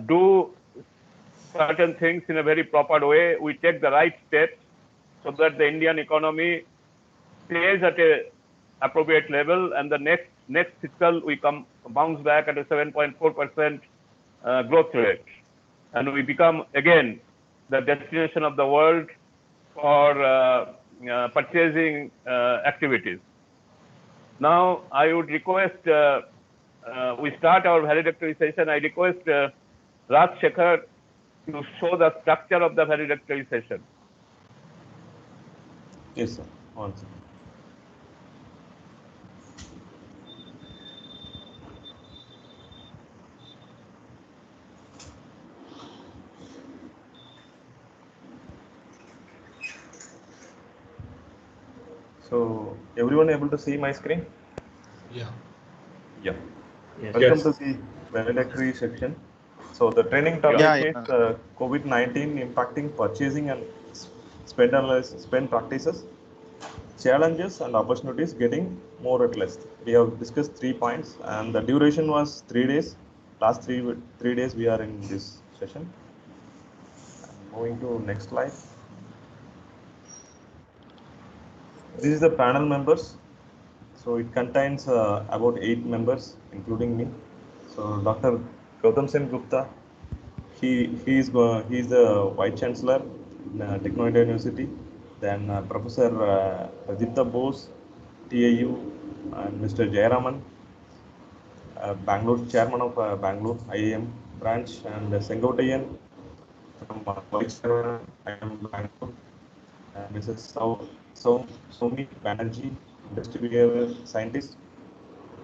do certain things in a very proper way, we take the right steps so that the Indian economy stays at a appropriate level, and the next fiscal we bounce back at a 7.4% growth rate, and we become again the destination of the world for purchasing activities. Now, I would request we start our valedictory session. I request Raj Shekhar to show the structure of the valedictory session. Yes, sir. One second. So, everyone able to see my screen? Yeah. Yeah. Yes. Welcome to the valedictory section. So, the training topic is COVID-19 impacting purchasing and spend practices, challenges and opportunities getting more or less. We have discussed 3 points, and the duration was 3 days. Last three days we are in this session. Moving to next slide. This is the panel members. So it contains about 8 members, including me. So Dr. Gautam Sen Gupta, he is the Vice Chancellor in Techno India University. Then Professor Rajitha Bose, TAU, and Mr. Jayaraman, Bangalore Chairman of Bangalore IIM branch, and Sengotayan from Vice Chairman IIM Bangalore, and Mrs. Somi Banerjee, Industry Behavior Scientist,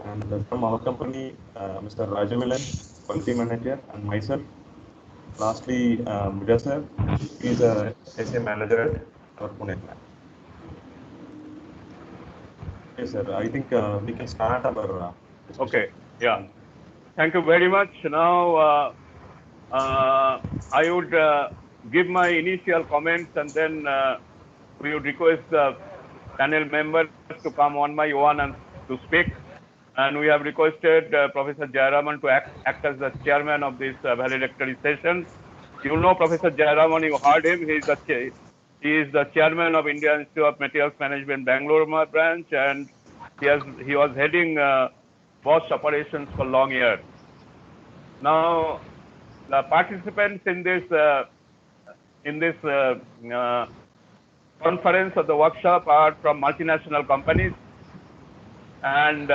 and from our company, Mr. Rajamilan, Quality Manager, and myself. Lastly, Mudassar, he is a SA Manager at our Pune plant. Yes, sir. I think we can start our discussion. Okay. Yeah. Thank you very much. Now, I would give my initial comments, and then we would request the panel members to come one by one and to speak. And we have requested Professor Jayaraman to act as the chairman of this valedictory session. You know Professor Jayaraman, you heard him. He is the chairman of Indian Institute of Materials Management Bangalore branch, and he was heading Bosch operations for long years. Now, the participants in this conference or the workshop are from multinational companies, and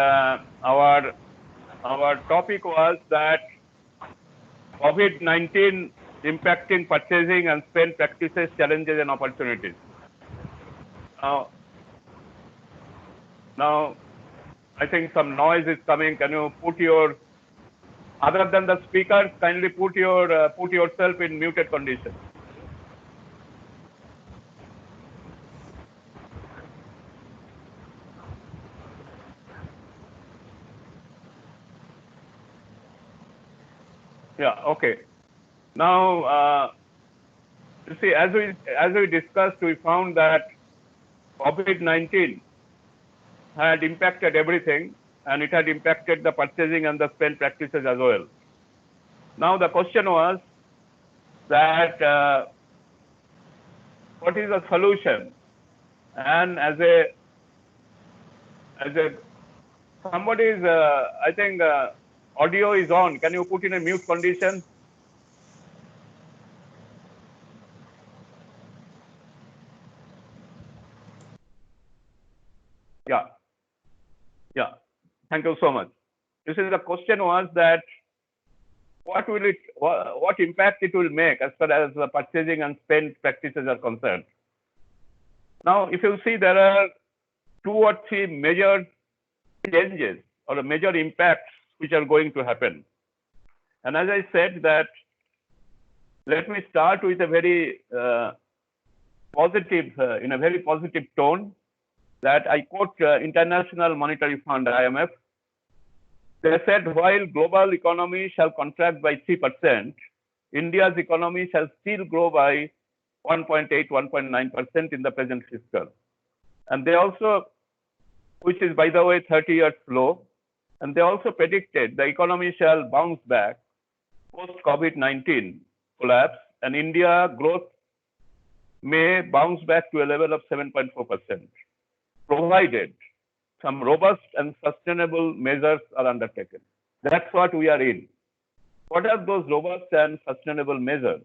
our topic was that COVID-19 impacting purchasing and spend practices, challenges and opportunities. Now, I think some noise is coming. Can you put your, other than the speakers, kindly put yourself in muted condition. Yeah. Okay. Now, you see, as we discussed, we found that COVID-19 had impacted everything, and it had impacted the purchasing and the spend practices as well. Now, the question was that what is the solution? And as somebody's, I think audio is on. Can you put in a mute condition? Yeah. Yeah. Thank you so much. You see, the question was that what impact it will make as far as the purchasing and spend practices are concerned. Now, if you see, there are 2 or 3 major changes or major impacts which are going to happen. And as I said that, let me start with a very positive, in a very positive tone, that I quote International Monetary Fund, IMF. They said, while global economy shall contract by 3%, India's economy shall still grow by 1.8, 1.9% in the present fiscal. And they also, which is by the way 30 years low, and they also predicted the economy shall bounce back post-COVID-19 collapse, and India growth may bounce back to a level of 7.4%, provided some robust and sustainable measures are undertaken. That's what we are in. What are those robust and sustainable measures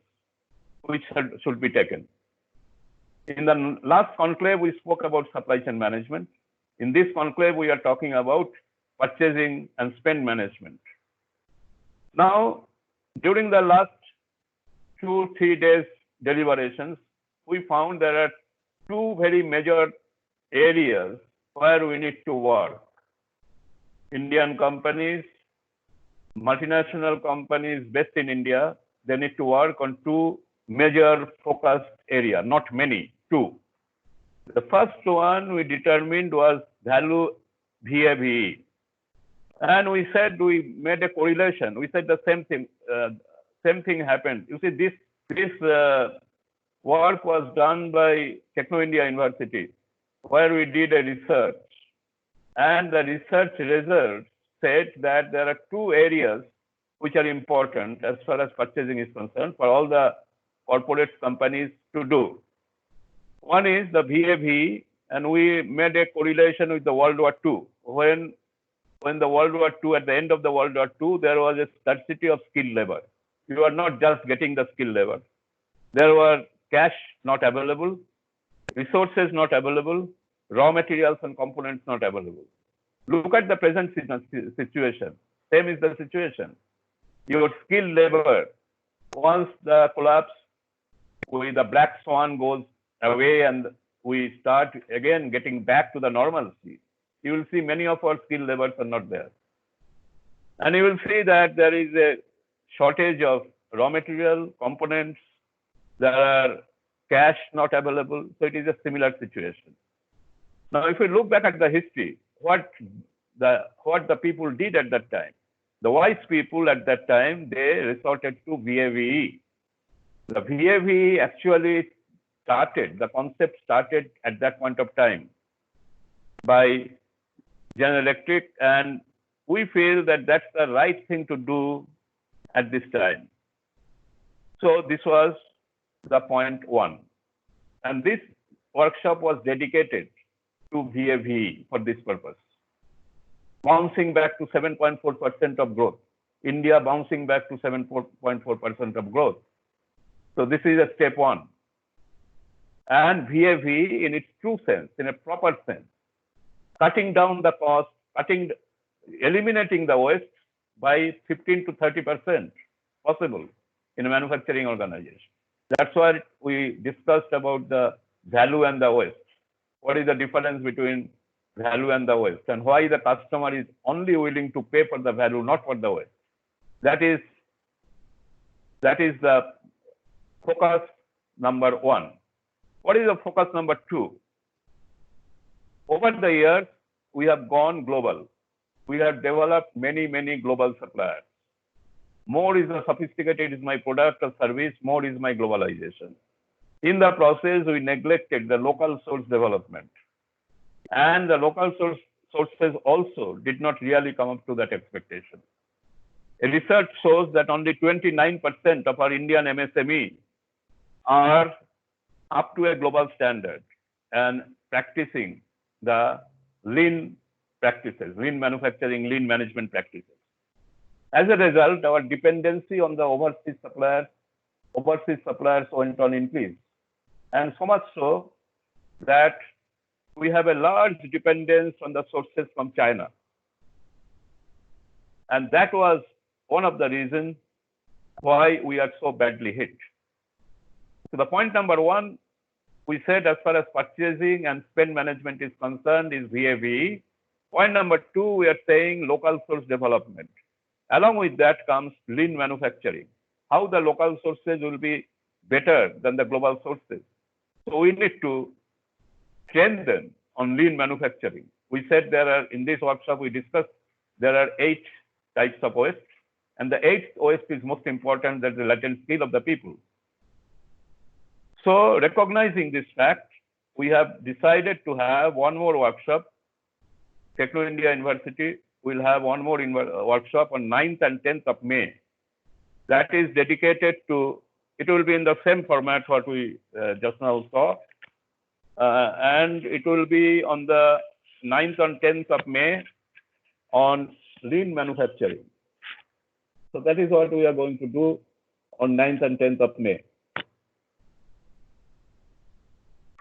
which should be taken? In the last conclave, we spoke about supply chain management. In this conclave, we are talking about purchasing and spend management. Now, during the last 2-3 days deliberations, we found there are two very major areas where we need to work. Indian companies, multinational companies based in India, they need to work on two major focused areas, not many, two. The first one we determined was value VAVE. And we said, we made a correlation. We said the same thing happened. You see, this work was done by Techno India University, where we did a research. And the research results said that there are two areas which are important as far as purchasing is concerned for all the corporate companies to do. One is the VAVE, and we made a correlation with the World War II. When the World War II, at the end of the World War II, there was a scarcity of skilled labor. You are not just getting the skilled labor. There were cash not available, resources not available, raw materials and components not available. Look at the present situation. Same is the situation. Your skilled labor, once the collapse, the black swan goes away and we start again getting back to the normalcy, you will see many of our skilled laborers are not there. And you will see that there is a shortage of raw material, components, there are cash not available, so it is a similar situation. Now, if we look back at the history, what the people did at that time, the wise people at that time, they resorted to VAVE. The VAVE actually started, the concept started at that point of time by General Electric, and we feel that that's the right thing to do at this time. So this was the point one. And this workshop was dedicated to VAVE for this purpose. Bouncing back to 7.4% of growth. India bouncing back to 7.4% of growth. So this is a step one. And VAVE in its true sense, in a proper sense, cutting down the cost, eliminating the waste by 15 to 30% possible in a manufacturing organization. That's why we discussed about the value and the waste. What is the difference between value and the waste, and why the customer is only willing to pay for the value, not for the waste. That is the focus number one. What is the focus number two? Over the years, we have gone global. We have developed many, many global suppliers. More is the sophisticated is my product or service, more is my globalization. In the process, we neglected the local source development. And the local sources also did not really come up to that expectation. A research shows that only 29% of our Indian MSME are up to a global standard and practicing the lean practices, lean manufacturing, lean management practices. As a result, our dependency on the overseas suppliers went on increase. And so much so that we have a large dependence on the sources from China. And that was one of the reasons why we are so badly hit. So the point number one, we said as far as purchasing and spend management is concerned is VAVE. Point number two, we are saying local source development. Along with that comes lean manufacturing. How the local sources will be better than the global sources. So we need to strengthen on lean manufacturing. We said there are, in this workshop we discussed, there are 8 types of waste. And the 8th waste is most important, that's the latent skill of the people. So recognizing this fact, we have decided to have one more workshop. Techno India University will have one more workshop on 9th and 10th of May that is dedicated to, it will be in the same format what we just now saw. And it will be on the 9th and 10th of May on lean manufacturing. So that is what we are going to do on 9th and 10th of May.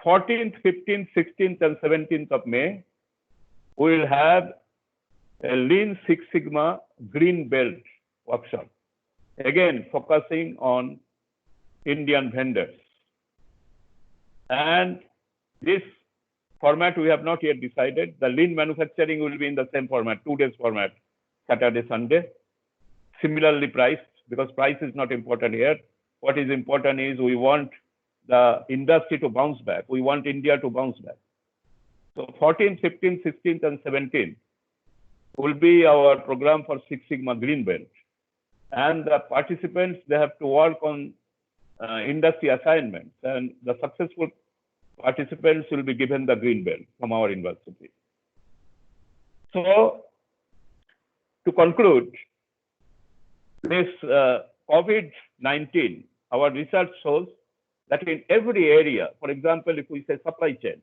14th, 15th, 16th, and 17th of May, we will have a Lean Six Sigma Green Belt workshop. Again, focusing on Indian vendors. And this format we have not yet decided. The lean manufacturing will be in the same format, 2 days format, Saturday, Sunday. Similarly priced, because price is not important here. What is important is we want the industry to bounce back. We want India to bounce back. So 14th, 15th, 16th, and 17th will be our program for Six Sigma Green Belt. And the participants, they have to work on industry assignments, and the successful participants will be given the green belt from our university. So to conclude, this COVID-19, our research shows that in every area, for example, if we say supply chain,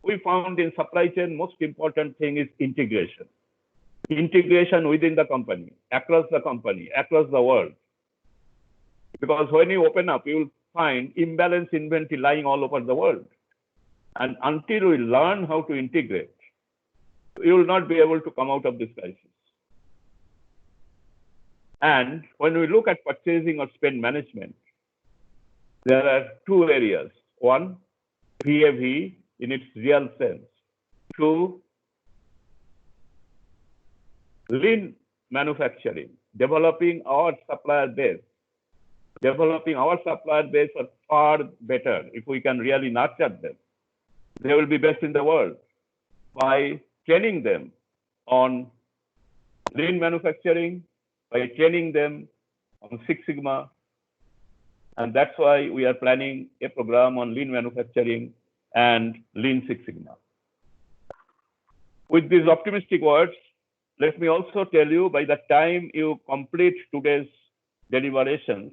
we found in supply chain most important thing is integration. Integration within the company, across the world. Because when you open up, you will find imbalanced inventory lying all over the world. And until we learn how to integrate, we will not be able to come out of this crisis. And when we look at purchasing or spend management, there are 2 areas. 1, VAV in its real sense. 2, lean manufacturing, developing our supplier base. Developing our supplier base are far better if we can really nurture them. They will be best in the world by training them on lean manufacturing, by training them on Six Sigma. And that's why we are planning a program on lean manufacturing and Lean Six Sigma. With these optimistic words, let me also tell you, by the time you complete today's deliberations,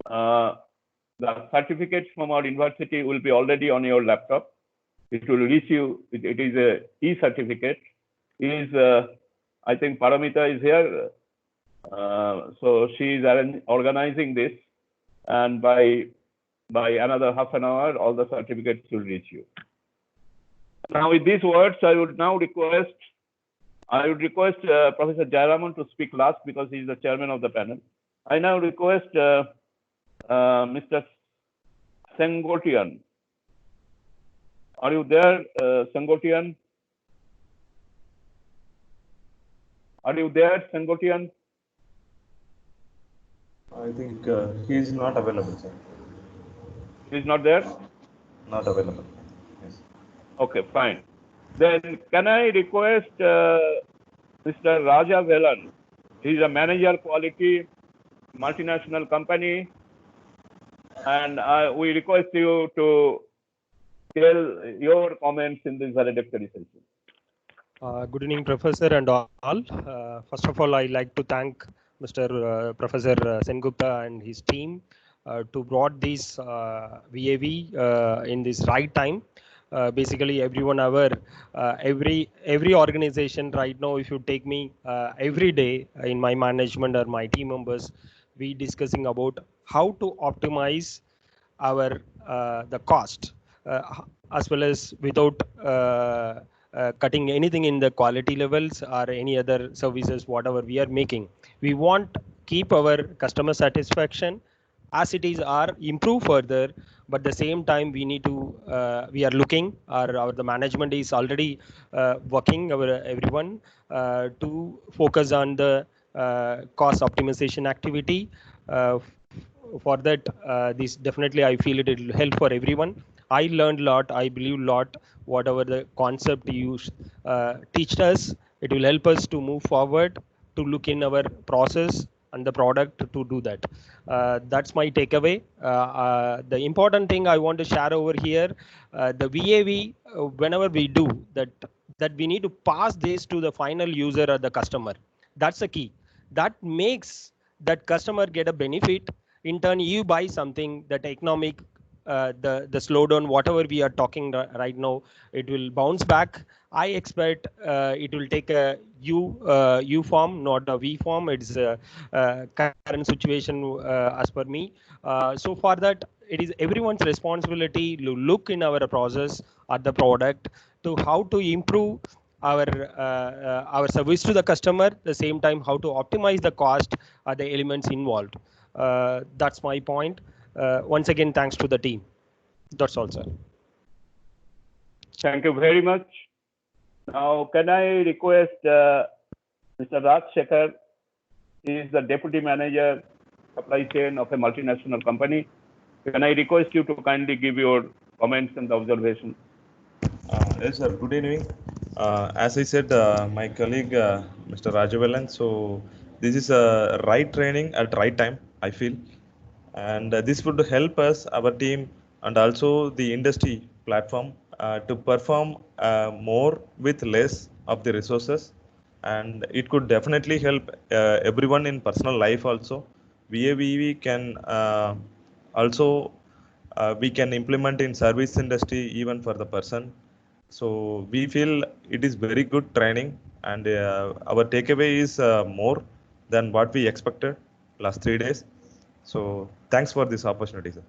the certificates from our university will be already on your laptop. It will reach you. It is a e-certificate. I think Paramita is here. So she is organizing this. And by another half an hour, all the certificates will reach you. Now, with these words, I would request Professor Jayaraman to speak last because he is the chairman of the panel. I now request Mr. Sengotian. Are you there, Sengotian? Are you there, Sengotian? I think he is not available, sir. He is not there? Not available. Yes. Okay, fine. Then can I request Mr. Raja Velan? He is a manager quality, multinational company. And we request you to tell your comments in this valedictory session. Good evening, Professor and all. First of all, I'd like to thank Mr. Professor Sengupta and his team to brought this VAV in this right time. Basically, everyone aware, every organization right now, if you take me every day in my management or my team members, we discussing about how to optimize our the cost as well as without cutting anything in the quality levels or any other services, whatever we are making. We want keep our customer satisfaction as it is or improve further, but the same time we need to we are looking the management is already working everyone to focus on the cost optimization activity. For that, this definitely I feel it will help for everyone. I learned a lot. I believe a lot. Whatever the concept you teach us, it will help us to move forward, to look in our process and the product to do that. That's my takeaway. The important thing I want to share over here, the VAV, whenever we do that we need to pass this to the final user or the customer. That's the key. That makes that customer get a benefit. In turn, you buy something that economic, the slowdown, whatever we are talking right now, it will bounce back. I expect it will take a U form, not a V form. It's a current situation as per me. So for that, it is everyone's responsibility to look in our process at the product to how to improve our service to the customer. The same time, how to optimize the cost are the elements involved. That's my point. Once again, thanks to the team. That's all, sir. Thank you very much. Now, can I request Mr. Raj Shekhar? He is the Deputy Manager, Supply Chain of a multinational company. Can I request you to kindly give your comments and observations? Yes, sir. Good evening. As I said, my colleague, Mr. Rajavelan, so this is a right training at right time, I feel. And this would help us, our team, and also the industry platform to perform more with less of the resources. And it could definitely help everyone in personal life also. VAVE can also we can implement in service industry even for the person. So we feel it is very good training, and our takeaway is more than what we expected last 3 days. So thanks for this opportunity, sir.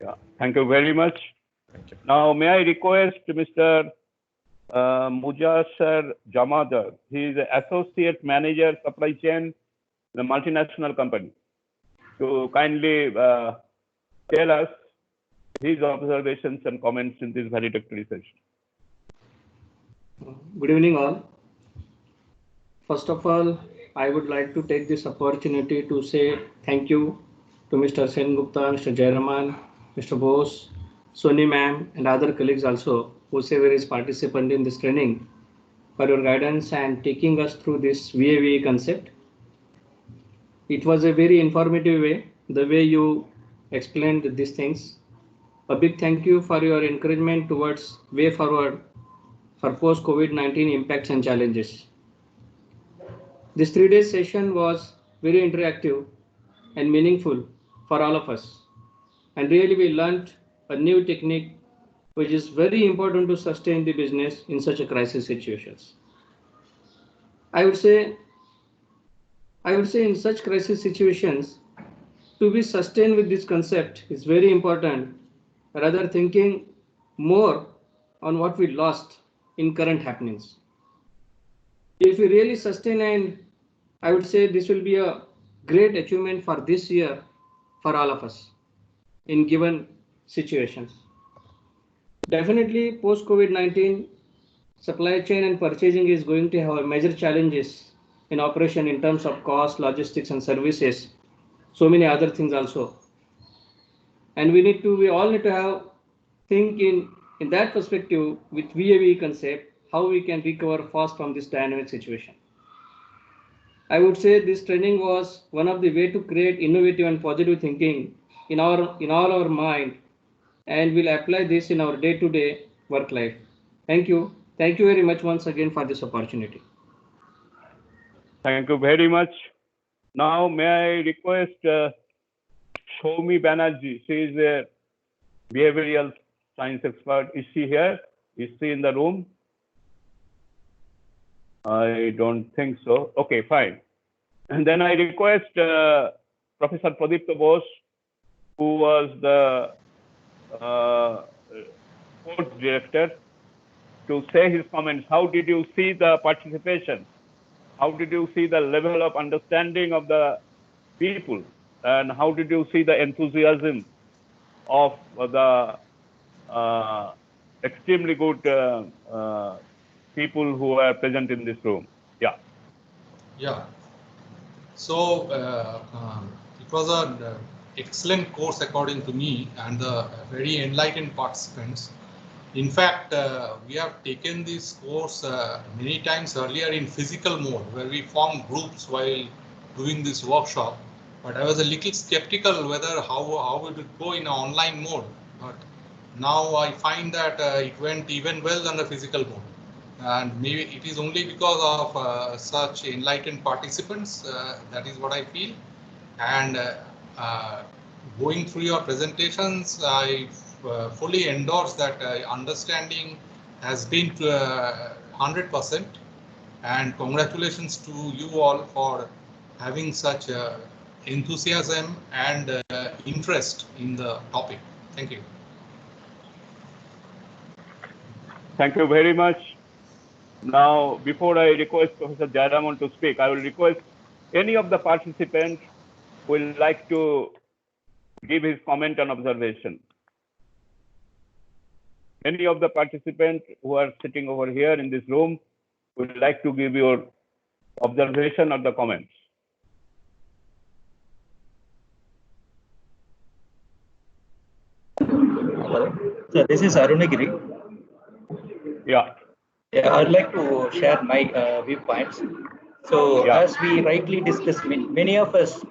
Yeah, thank you very much. Thank you. Now, may I request Mr. Mujasser Jamadar? He is Associate Manager, Supply Chain, the multinational company, to kindly tell us his observations and comments in this valedictory session. Good evening, all. First of all, I would like to take this opportunity to say thank you to Mr. Sen Gupta, Mr. Jayaraman, Mr. Bose, Soni ma'am, and other colleagues also, whoever is participant in this training, for your guidance and taking us through this VAVE concept. It was a very informative way, the way you explained these things. A big thank you for your encouragement towards way forward for post-COVID-19 impacts and challenges. This 3-day session was very interactive and meaningful for all of us. And really we learned a new technique which is very important to sustain the business in such a crisis situations. I would say in such crisis situations, to be sustained with this concept is very important, rather thinking more on what we lost in current happenings. If we really sustain, and I would say this will be a great achievement for this year for all of us in given situations. Definitely post COVID-19, supply chain and purchasing is going to have major challenges in operation in terms of cost, logistics and services, so many other things also. And we all need to have think in that perspective with VAVE concept, how we can recover fast from this dynamic situation. I would say this training was one of the way to create innovative and positive thinking in all our mind, and we'll apply this in our day-to-day work life. Thank you. Thank you very much once again for this opportunity. Thank you very much. Now, may I request Shoumi Banerjee? She is a behavioral science expert. Is she here? Is she in the room? I don't think so. Okay, fine. And then I request Professor Pradipta Bose, who was the sports director, to say his comments. How did you see the participation? How did you see the level of understanding of the people? And how did you see the enthusiasm of the extremely good people who are present in this room? Yeah. Yeah. So it was an excellent course according to me, and the very enlightened participants. In fact, we have taken this course many times earlier in physical mode, where we formed groups while doing this workshop. But I was a little skeptical whether how it would go in an online mode. But now I find that it went even well on the physical mode. and maybe it is only because of such enlightened participants. That is what I feel. And going through your presentations, I fully endorse that understanding has been 100%. And congratulations to you all for having such enthusiasm and interest in the topic. Thank you. Thank you very much. Now, before I request Professor Jayaraman to speak, I will request any of the participants who will like to give his comment and observation. Any of the participants who are sitting over here in this room would like to give your observation or the comments. Hello. So this is Arunagiri. Yeah. Yeah, I'd like to share my viewpoints. So Yeah. as we rightly discussed, many of us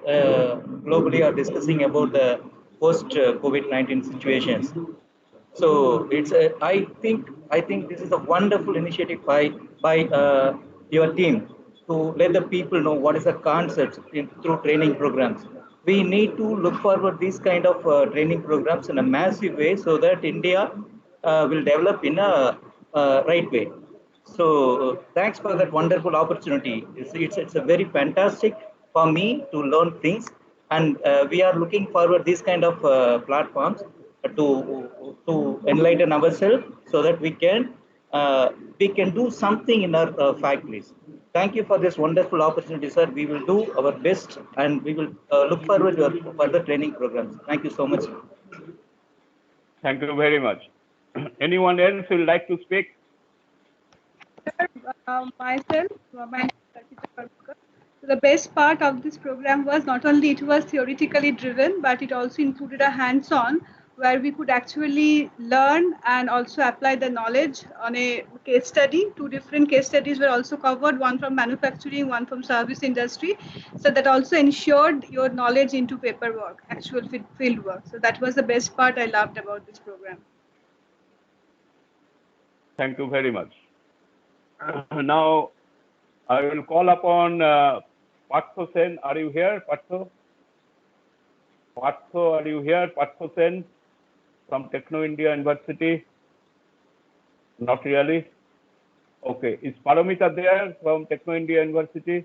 globally are discussing about the post-COVID-19 situations. So it's I think this is a wonderful initiative by your team to let the people know what is the concepts through training programs. We need to look forward these kind of training programs in a massive way so that India will develop in a right way. So thanks for that wonderful opportunity. It's a very fantastic for me to learn things, and we are looking forward these kind of platforms to enlighten ourselves so that we can do something in our factories. Thank you for this wonderful opportunity, sir. We will do our best, and we will look forward to your further training programs. Thank you so much. Thank you very much. Anyone else who would like to speak? Myself, my name is Arpita Karpkar. So the best part of this program was not only it was theoretically driven, but it also included a hands-on where we could actually learn and also apply the knowledge on a case study. 2 different case studies were also covered, one from manufacturing, one from service industry. So that also ensured your knowledge into paperwork, actual field work. So that was the best part I loved about this program. Thank you very much. Now, I will call upon Partho Sen. Are you here, Partho? Partho, are you here? Partho Sen from Techno India University? Not really. Okay. Is Paromita there from Techno India University?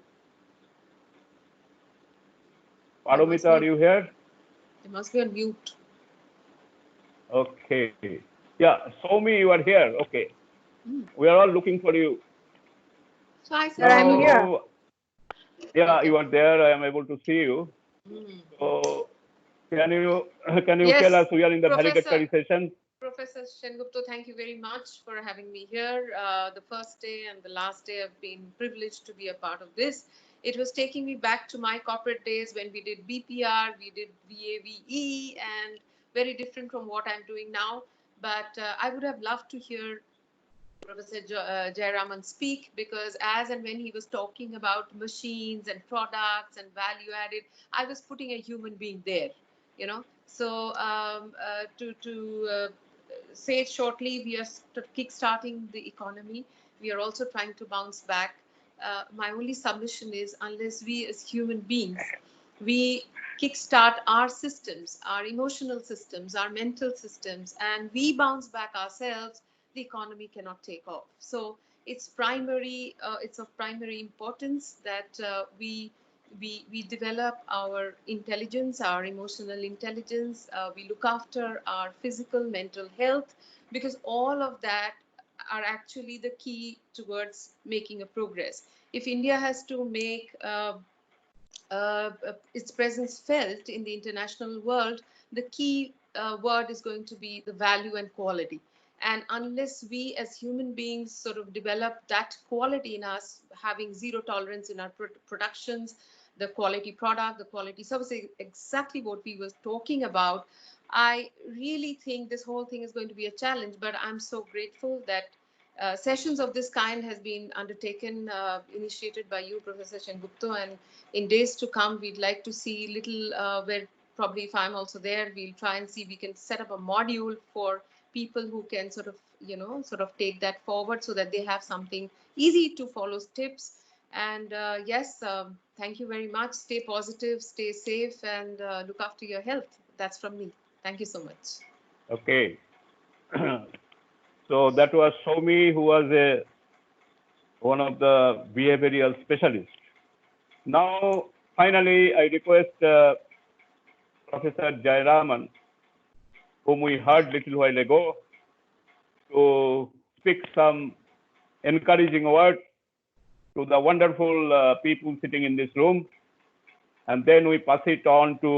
Paromita, are you here? You must be on mute. Okay. Yeah, Soumi, you are here. Okay. We are all looking for you. So I said, I'm here. Yeah, Okay. you are there. I am able to see you. So, can you tell us, we are in the valedictory session? Professor Sengupta, thank you very much for having me here. The first day and the last day I've been privileged to be a part of this. It was taking me back to my corporate days when we did BPR, we did VAVE, and very different from what I'm doing now. But I would have loved to hear Professor Jayaraman speak, because as and when he was talking about machines and products and value added, I was putting a human being there, you know. So to say it shortly, we are kickstarting the economy. We are also trying to bounce back. My only submission is, unless we as human beings, we kickstart our systems, our emotional systems, our mental systems, and we bounce back ourselves, the economy cannot take off. So it's primary. It's of primary importance that we develop our intelligence, our emotional intelligence. We look after our physical, mental health, because all of that are actually the key towards making a progress. If India has to make its presence felt in the international world, the key word is going to be the value and quality. And unless we as human beings sort of develop that quality in us, having zero tolerance in our productions, the quality product, the quality service, exactly what we were talking about, I really think this whole thing is going to be a challenge. But I'm so grateful that sessions of this kind has been undertaken, initiated by you, Professor Sengupta, and in days to come, we'd like to see little where probably if I'm also there, we'll try and see we can set up a module for people who can sort of take that forward so that they have something easy to follow tips. And yes, thank you very much. Stay positive, stay safe, and look after your health. That's from me. Thank you so much. Okay. So that was Soumi, who was one of the behavioral specialists. Now, finally, I request Professor Jayaraman, whom we heard little while ago, to speak some encouraging words to the wonderful people sitting in this room. And then we pass it on to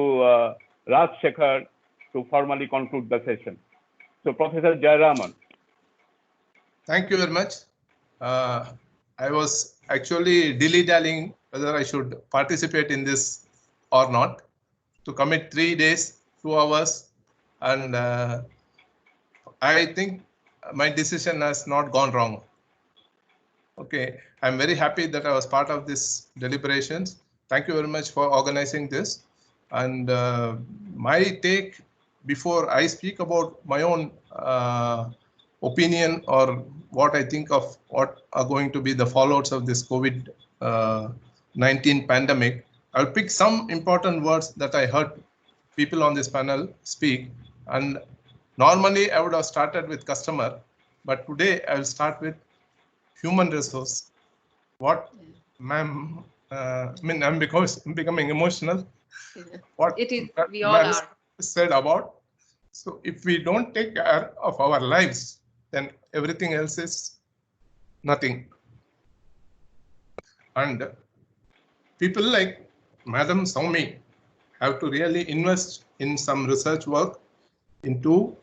Raj Shekhar to formally conclude the session. So, Professor Jayaraman. Thank you very much. I was actually dilly-dallying whether I should participate in this or not, to commit 3 days, 2 hours, and I think my decision has not gone wrong. Okay, I'm very happy that I was part of this deliberations. Thank you very much for organizing this. And my take, before I speak about my own opinion or what I think of what are going to be the fallouts of this COVID-19 pandemic, I'll pick some important words that I heard people on this panel speak. And normally I would have started with customer, but today I will start with human resource. What, ma'am, I'm becoming emotional. What it is, we all are. Said about. So if we don't take care of our lives, then everything else is nothing. And people like Madam Soumi have to really invest in some research work into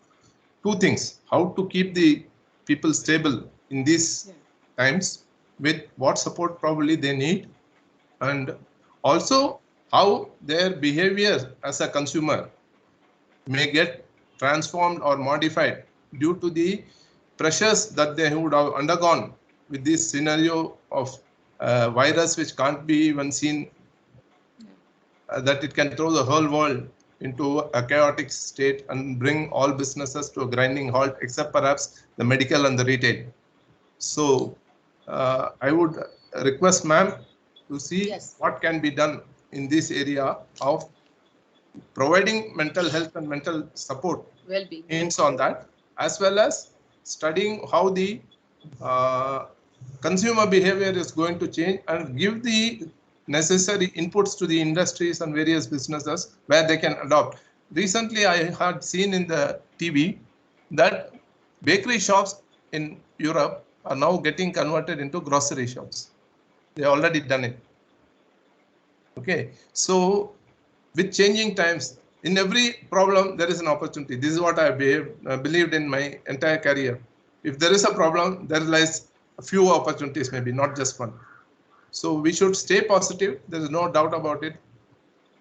2 things: how to keep the people stable in these times with what support probably they need, and also how their behavior as a consumer may get transformed or modified due to the pressures that they would have undergone with this scenario of virus which can't be even seen, that it can throw the whole world into a chaotic state and bring all businesses to a grinding halt, except perhaps the medical and the retail. So I would request ma'am to see what can be done in this area of providing mental health and mental support hints on that, as well as studying how the consumer behavior is going to change and give the necessary inputs to the industries and various businesses where they can adopt. Recently, I had seen in the TV that bakery shops in Europe are now getting converted into grocery shops. They already done it. Okay, so with changing times, in every problem there is an opportunity. This is what I believed in my entire career. If there is a problem, there lies a few opportunities, maybe not just one. So we should stay positive. There is no doubt about it.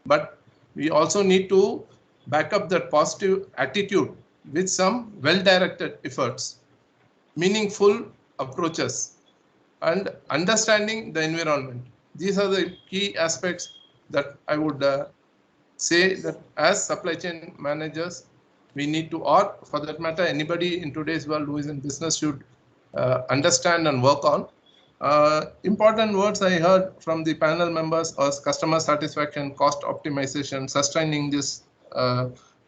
But we also need to back up that positive attitude with some well-directed efforts, meaningful approaches, and understanding the environment. These are the key aspects that I would say that as supply chain managers, we need to, or for that matter, anybody in today's world who is in business should understand and work on. Important words I heard from the panel members was customer satisfaction, cost optimization, sustaining this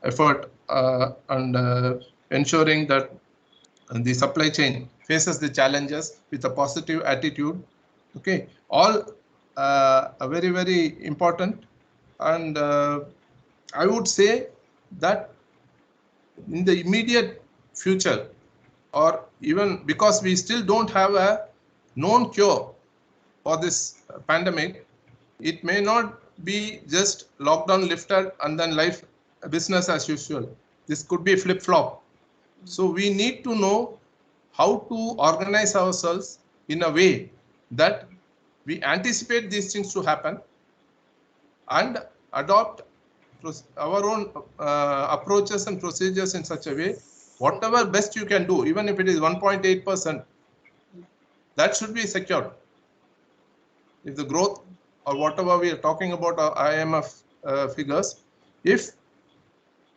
effort, and ensuring that the supply chain faces the challenges with a positive attitude. Okay, all are very, very important. And I would say that in the immediate future, or even because we still don't have a known cure for this pandemic, it may not be just lockdown lifted and then life business as usual. This could be flip-flop. So we need to know how to organize ourselves in a way that we anticipate these things to happen and adopt our own approaches and procedures in such a way, whatever best you can do, even if it is 1.8%, that should be secured. If the growth or whatever we are talking about our IMF figures, if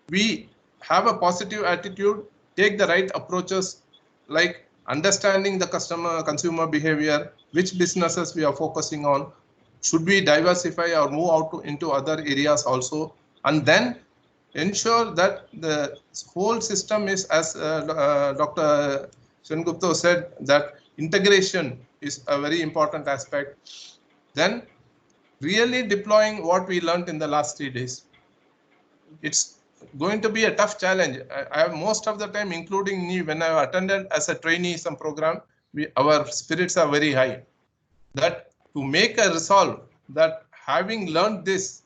we have a positive attitude, take the right approaches, like understanding the consumer behavior, which businesses we are focusing on, should we diversify or move out into other areas also, and then ensure that the whole system is, as Dr. Sengupta said, that integration is a very important aspect. Then really deploying what we learned in the last 3 days. It's going to be a tough challenge. I have most of the time, including me, when I attended as a trainee some program, our spirits are very high. That to make a resolve that having learned this,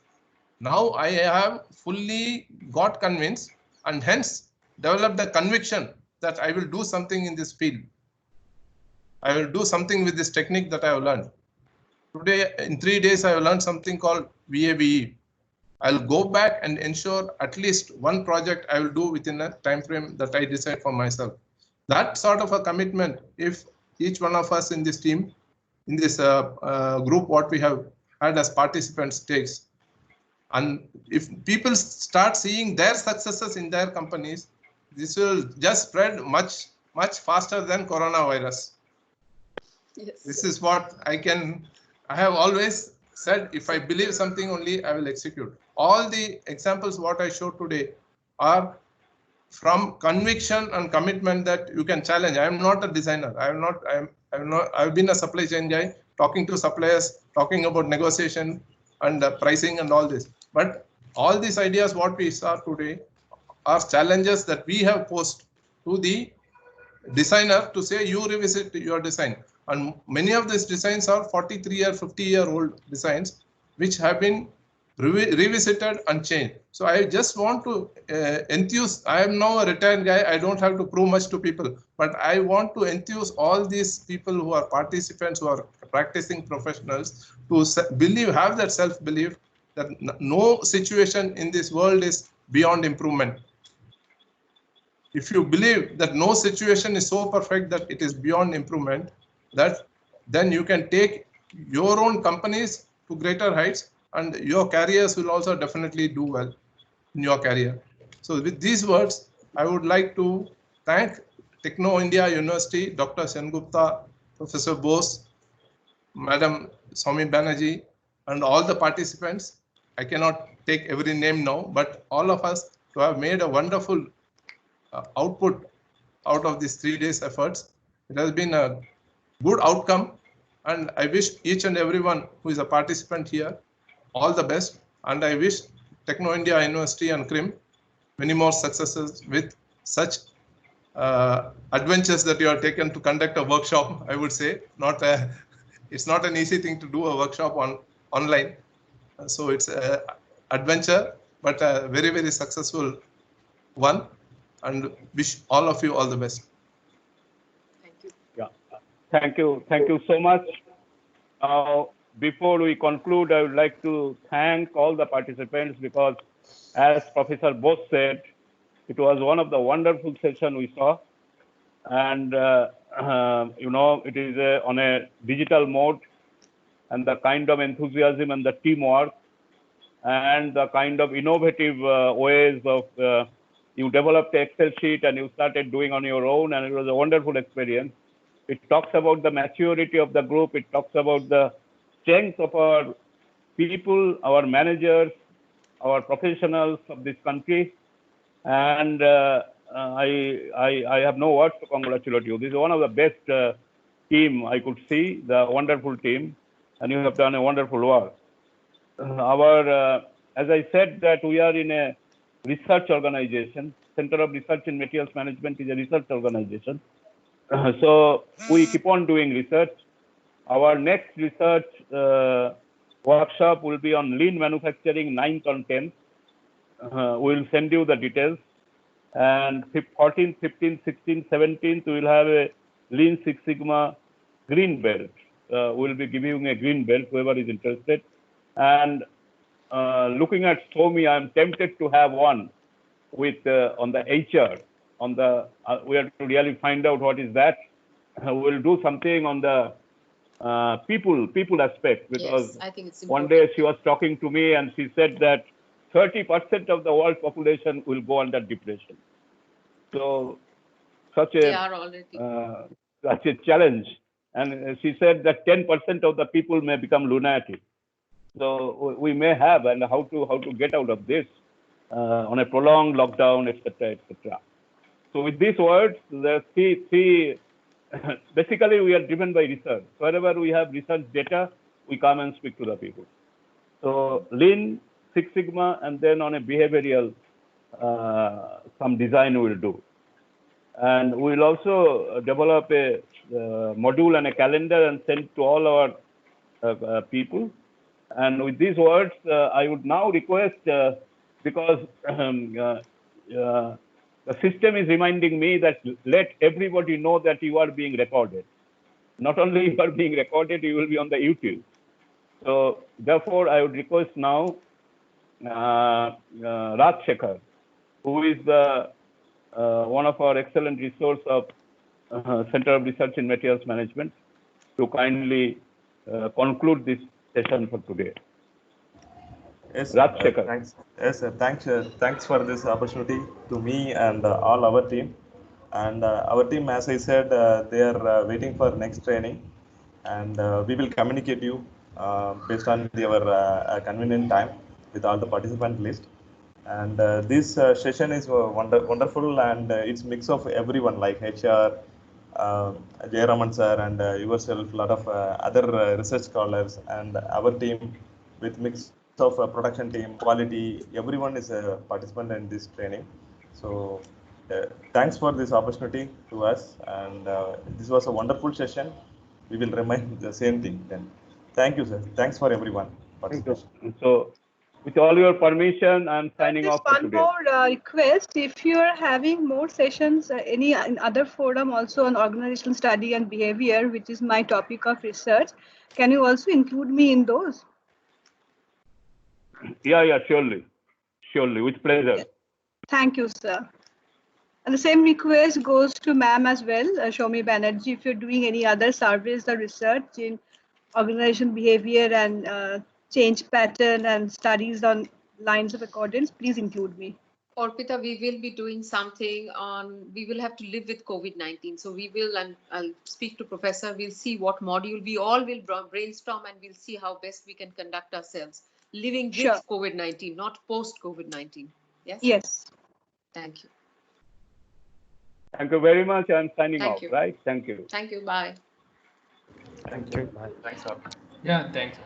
now I have fully got convinced and hence developed the conviction that I will do something in this field. I will do something with this technique that I have learned. Today, in 3 days, I have learned something called VAVE. I'll go back and ensure at least one project I will do within a time frame that I decide for myself. That sort of a commitment, if each one of us in this team, in this group, what we have had as participants takes, and if people start seeing their successes in their companies, this will just spread much faster than coronavirus. Yes. This is what I have always said, if I believe something only, I will execute. All the examples what I showed today are from conviction and commitment that you can challenge. I am not a designer. I've been a supply chain guy, talking to suppliers, talking about negotiation and pricing and all this. But all these ideas what we saw today are challenges that we have posed to the designer to say, you revisit your design. And many of these designs are 43 or 50-year-old designs, which have been revisited and changed. So I just want to enthuse. I am now a retired guy. I don't have to prove much to people, but I want to enthuse all these people who are participants, who are practicing professionals, to have that self-belief that no situation in this world is beyond improvement. If you believe that no situation is so perfect that it is beyond improvement, then you can take your own companies to greater heights, and your careers will also definitely do well in your career. So with these words, I would like to thank Techno India University, Dr. Sengupta, Professor Bose, Madam Swami Banerjee, and all the participants. I cannot take every name now, but all of us to have made a wonderful output out of these 3 days efforts. It has been a good outcome, and I wish each and everyone who is a participant here all the best, and I wish Techno India University and CRIM many more successes with such adventures that you are taken to conduct a workshop. I would say it's not an easy thing to do a workshop online, so it's an adventure, but a very, very successful one, and wish all of you all the best. Thank you. Yeah, thank you so much. Before we conclude, I would like to thank all the participants, because as Professor Bose said, it was one of the wonderful sessions we saw. And, it is on a digital mode, and the kind of enthusiasm and the teamwork and the kind of innovative ways of you developed an Excel sheet and you started doing on your own, and it was a wonderful experience. It talks about the maturity of the group. It talks about the strength of our people, our managers, our professionals of this country. And I have no words to congratulate you. This is one of the best team I could see, the wonderful team, and you have done a wonderful work. As I said, that we are in a research organization. Center of Research in Materials Management is a research organization. So we keep on doing research. Our next research workshop will be on lean manufacturing, 9th and 10th. We'll send you the details. And 14th, 15th, 16th, 17th, we will have a Lean Six Sigma green belt. We'll be giving a green belt, whoever is interested. And looking at SOMI, I'm tempted to have one with on the HR. We have to really find out what is that. We'll do something on the people aspect, because yes, I think it's one day she was talking to me and she said that 30% of the world population will go under depression. So such They a are already. such a challenge. And she said that 10% of the people may become lunatic. So we may have, and how to get out of this on a prolonged lockdown, etc., etc. So with these words, the three basically we are driven by research. Wherever we have research data, we come and speak to the people. So Lean, Six Sigma, and then on a behavioral some design we will do. And we will also develop a module and a calendar and send to all our people. And with these words, I would now request, because the system is reminding me that let everybody know that you are being recorded. Not only you are being recorded, you will be on the YouTube. So therefore, I would request now Raj Shekhar, who is the one of our excellent resource of Center of Research in Materials Management, to kindly conclude this session for today. Yes, Raj Shekhar. thanks. Yes, thanks for this opportunity to me and all our team. And our team, as I said, they are waiting for next training, and we will communicate you based on your convenient time with all the participant list. And this session is wonderful, and it's mix of everyone like HR, Jayaraman sir, and yourself, a lot of other research scholars, and our team with mix of production team, quality. Everyone is a participant in this training. So thanks for this opportunity to us, and this was a wonderful session. We will remind the same thing then. Thank you, sir. Thanks for everyone participation. So with all your permission, I'm signing off for One today. more request: if you are having more sessions, any in other forum also on organizational study and behavior, which is my topic of research, can you also include me in those? Yeah, surely, with pleasure. Thank you, sir. And the same request goes to ma'am as well, Shomi Banerjee. If you're doing any other surveys or research in organization behavior and change pattern and studies on lines of accordance, please include me. Orpita, we will be doing something on, we will have to live with COVID-19. So we will, and I'll speak to Professor, we'll see what module, we all will brainstorm and we'll see how best we can conduct ourselves. Living with COVID-19, not post-COVID-19. Yes? Yes. Thank you. Thank you very much. I'm signing Thank off, you. right? Thank you. Thank you. Bye. Thank you. Thanks, sir. Yeah, thanks.